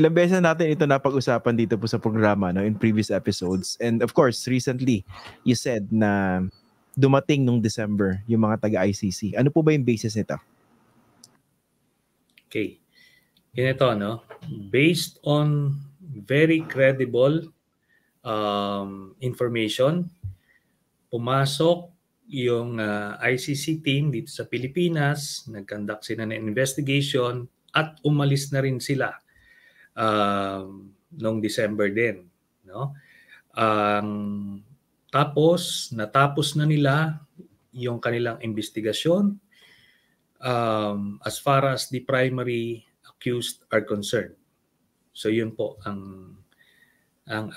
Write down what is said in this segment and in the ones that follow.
ilang beses natin ito napag-usapan dito po sa programa, no, in previous episodes. And of course, recently, you said na dumating nung December yung mga taga-ICC. Ano po ba yung basis nito? Okay. Ganito, no? Based on very credible information, pumasok yung ICC team dito sa Pilipinas, nag-conduct sila ng investigation at umalis na rin sila noong December din, no? Natapos na nila yung kanilang investigasyon as far as the primary accused are concerned. So yun po ang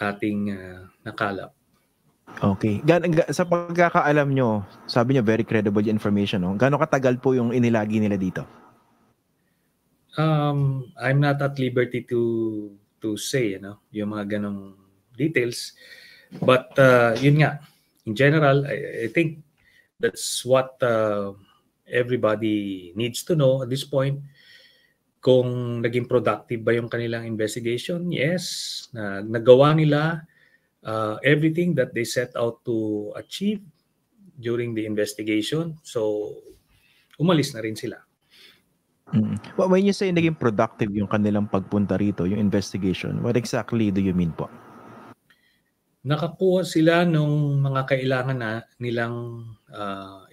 ating nakalap. Okay. Sa pagkakaalam nyo, sabi nyo very credible information, no? Gaano katagal po yung inilagi nila dito? I'm not at liberty to say, yung mga ganong details. But yun nga, in general, I think that's what everybody needs to know at this point. Kung naging productive ba yung kanilang investigation? Yes. Nagawa nila everything that they set out to achieve during the investigation. So, umalis na rin sila. When you say naging productive yung kanilang pagpunta rito, yung investigation, what exactly do you mean po? Nakakuha sila ng mga kailangan nilang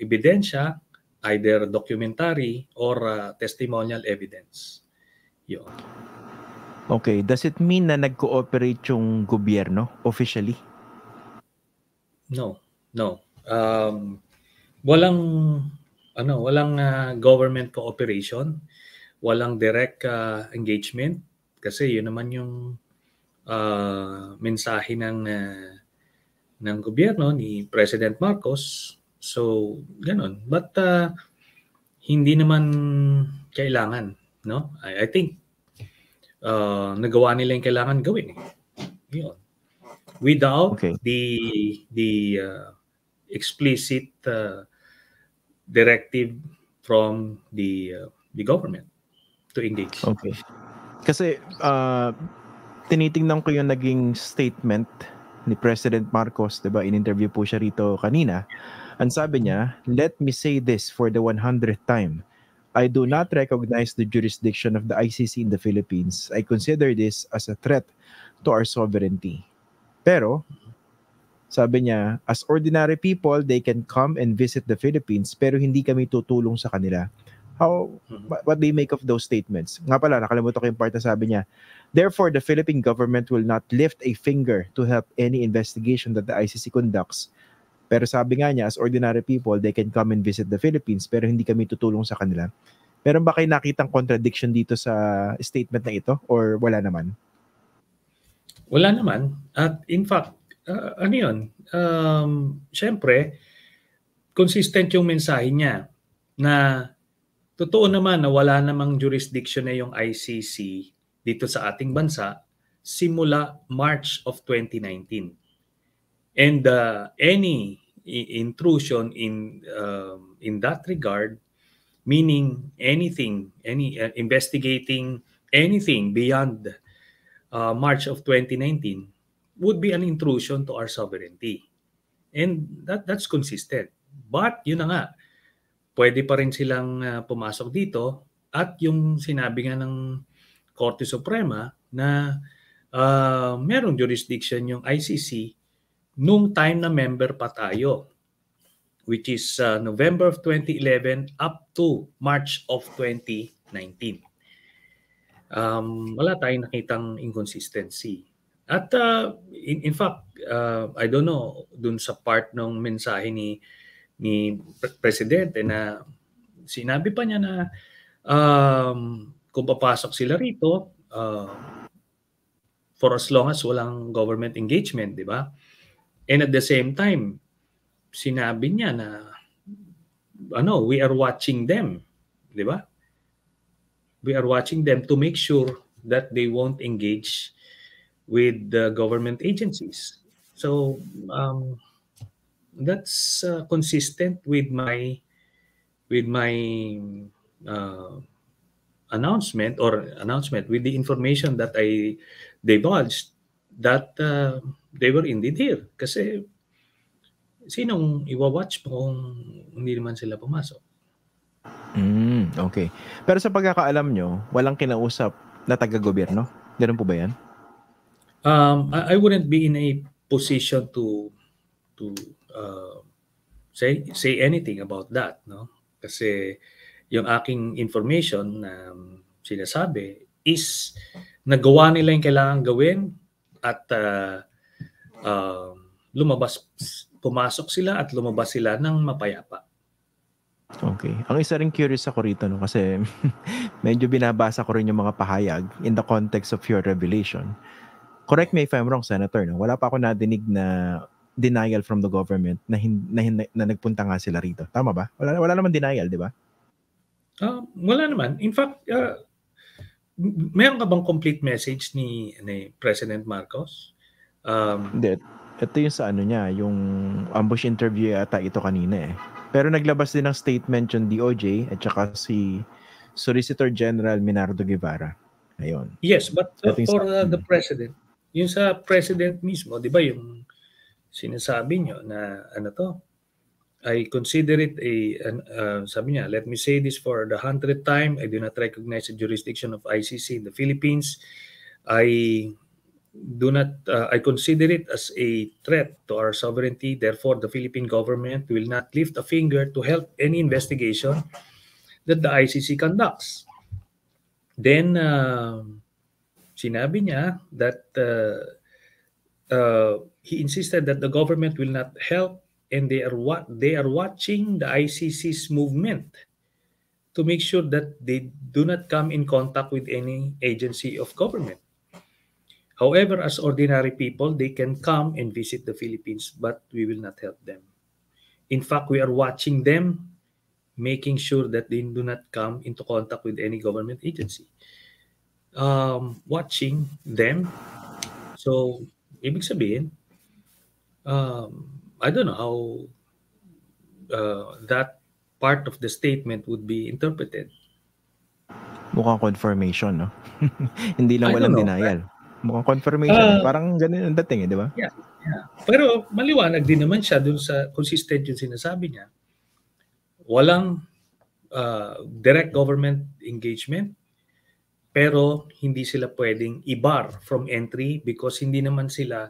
ebidensya, either documentary or testimonial evidence. Yun. Okay. Does it mean na nag-cooperate yung gobyerno officially? No. Walang government cooperation, walang direct engagement kasi yun naman yung mensahe ng gobyerno ni President Marcos. So, ganun. But hindi naman kailangan, no? I think nagawa nila yung kailangan gawin. Yun. Without the explicit directive from the government to engage. Okay. Kasi tinitingnan ko yung naging statement ni President Marcos, 'di ba? In-interview po siya rito kanina. Ang sabi niya, "Let me say this for the 100th time. I do not recognize the jurisdiction of the ICC in the Philippines. I consider this as a threat to our sovereignty." Pero sabi niya, as ordinary people, they can come and visit the Philippines pero hindi kami tutulong sa kanila. What do you make of those statements? Nga pala, nakalimutan ko yung part na sabi niya, therefore, the Philippine government will not lift a finger to help any investigation that the ICC conducts. Pero sabi nga niya, as ordinary people, they can come and visit the Philippines pero hindi kami tutulong sa kanila. Meron ba kayo nakitang contradiction dito sa statement na ito or wala naman? Wala naman. At in fact, syempre, consistent yung mensahe niya na totoo naman na wala namang jurisdiction na yung ICC dito sa ating bansa simula March of 2019. And any intrusion in that regard, meaning investigating anything beyond March of 2019 would be an intrusion to our sovereignty. And that's consistent. But yun na nga, pwede pa rin silang pumasok dito at yung sinabi nga ng Korte Suprema na merong jurisdiction yung ICC nung time na member pa tayo, which is November of 2011 up to March of 2019. Wala tayong nakitang inconsistency. At in fact, I don't know, dun sa part ng mensahe ni Presidente na sinabi pa niya na kung papasok sila rito for as long as walang government engagement, di ba? And at the same time, sinabi niya na we are watching them, di ba? We are watching them to make sure that they won't engage with the government agencies. So that's consistent with my announcement with the information that I divulged that they were indeed here. Kasi sinong iwa-watch mo kung hindi naman sila pumasok? Okay. Pero sa pagkakaalam nyo, walang kinausap na taga-gobyerno? Ganun po ba yan? I wouldn't be in a position to say anything about that, no? Kasi yung aking information na sinasabi is nagawa nila yung kailangan gawin at pumasok sila at lumabas sila ng mapayapa. Okay. Ang isa rin curious ako rito, no? Kasi medyo binabasa ko rin yung mga pahayag in the context of your revelation. Correct me if I'm wrong, Senator. No? Wala pa ako nadinig na denial from the government na nagpunta nga sila rito. Tama ba? Wala naman denial, di ba? Wala naman. In fact, meron ka bang complete message ni President Marcos? Hindi. Ito yung sa ano niya, yung ambush interview ata ito kanina eh. Pero naglabas din ng statement yung DOJ at saka si Solicitor General Minardo Guevara. Ayun. Yes, but for the President, yung sa President mismo, di ba yung sinasabi nyo na ano to, I consider it sabi niya, let me say this for the 100th time, I do not recognize the jurisdiction of ICC in the Philippines. I consider it as a threat to our sovereignty. Therefore, the Philippine government will not lift a finger to help any investigation that the ICC conducts. Then, sinabi niya that he insisted that the government will not help and they are watching the ICC's movement to make sure that they do not come in contact with any agency of government. However, as ordinary people, they can come and visit the Philippines, but we will not help them. In fact, we are watching them, making sure that they do not come into contact with any government agency. Watching them. So, ibig sabihin, I don't know how that part of the statement would be interpreted. Mukhang confirmation, no? Hindi lang walang denial. Mukhang confirmation. Parang ganun ang dating, di ba? Yeah. Pero maliwanag din naman siya dun sa consistent yung sinasabi niya. Walang direct government engagement, pero hindi sila pwedeng i-bar from entry because hindi naman sila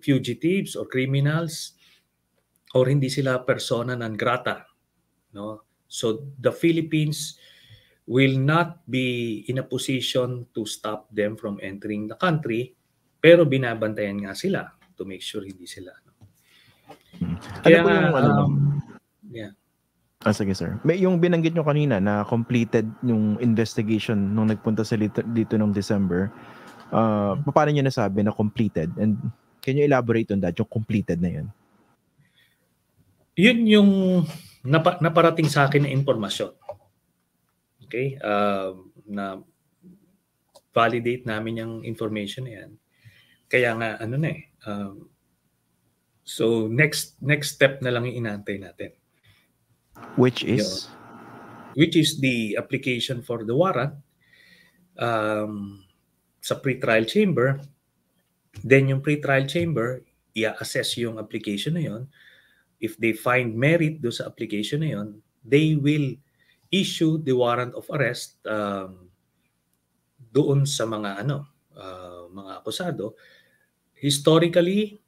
fugitives or criminals or hindi sila persona non grata, no? So the Philippines will not be in a position to stop them from entering the country, pero binabantayan nga sila to make sure hindi sila. Kaya sige sir. May yung binanggit nyo kanina na completed yung investigation nung nagpunta sa dito nung December. Paano nyo nasabi na completed? And can you elaborate on that, yung completed na yun? Yun yung naparating sa akin na informasyon. Okay? Na validate namin yung information na yan. Kaya nga, so next step na lang yung inaantay natin. Which is? Which is the application for the warrant sa pre-trial chamber. Then yung pre-trial chamber, i-assess yung application na yun. If they find merit do sa application na yun, they will issue the warrant of arrest doon sa mga mga akusado. Historically,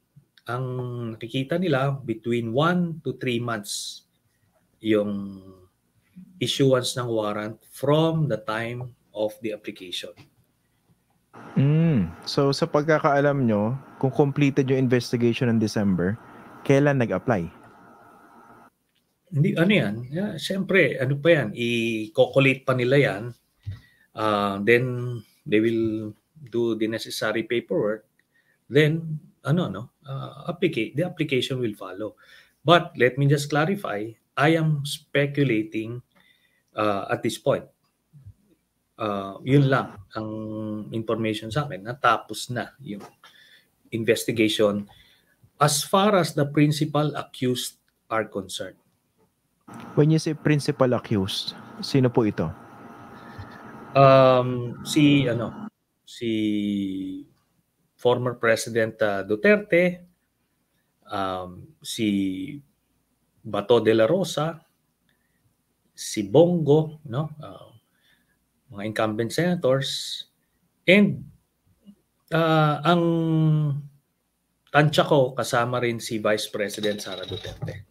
ang nakikita nila between 1 to 3 months yung issuance ng warrant from the time of the application. So sa pagkakaalam nyo, kung completed yung investigation in December, kailan nag-apply? Hindi, yan? Siyempre, pa yan? I-calculate pa nila yan. Then, they will do the necessary paperwork. Then, the application will follow. But, let me just clarify, I am speculating at this point. Yun lang ang information sa akin. Natapos na yung investigation as far as the principal accused are concerned. When you say principal accused, sino po ito? Si former President Duterte, si Bato de la Rosa, si Bongo, no? Mga incumbent senators, and ang tansya ko kasama rin si Vice President Sara Duterte.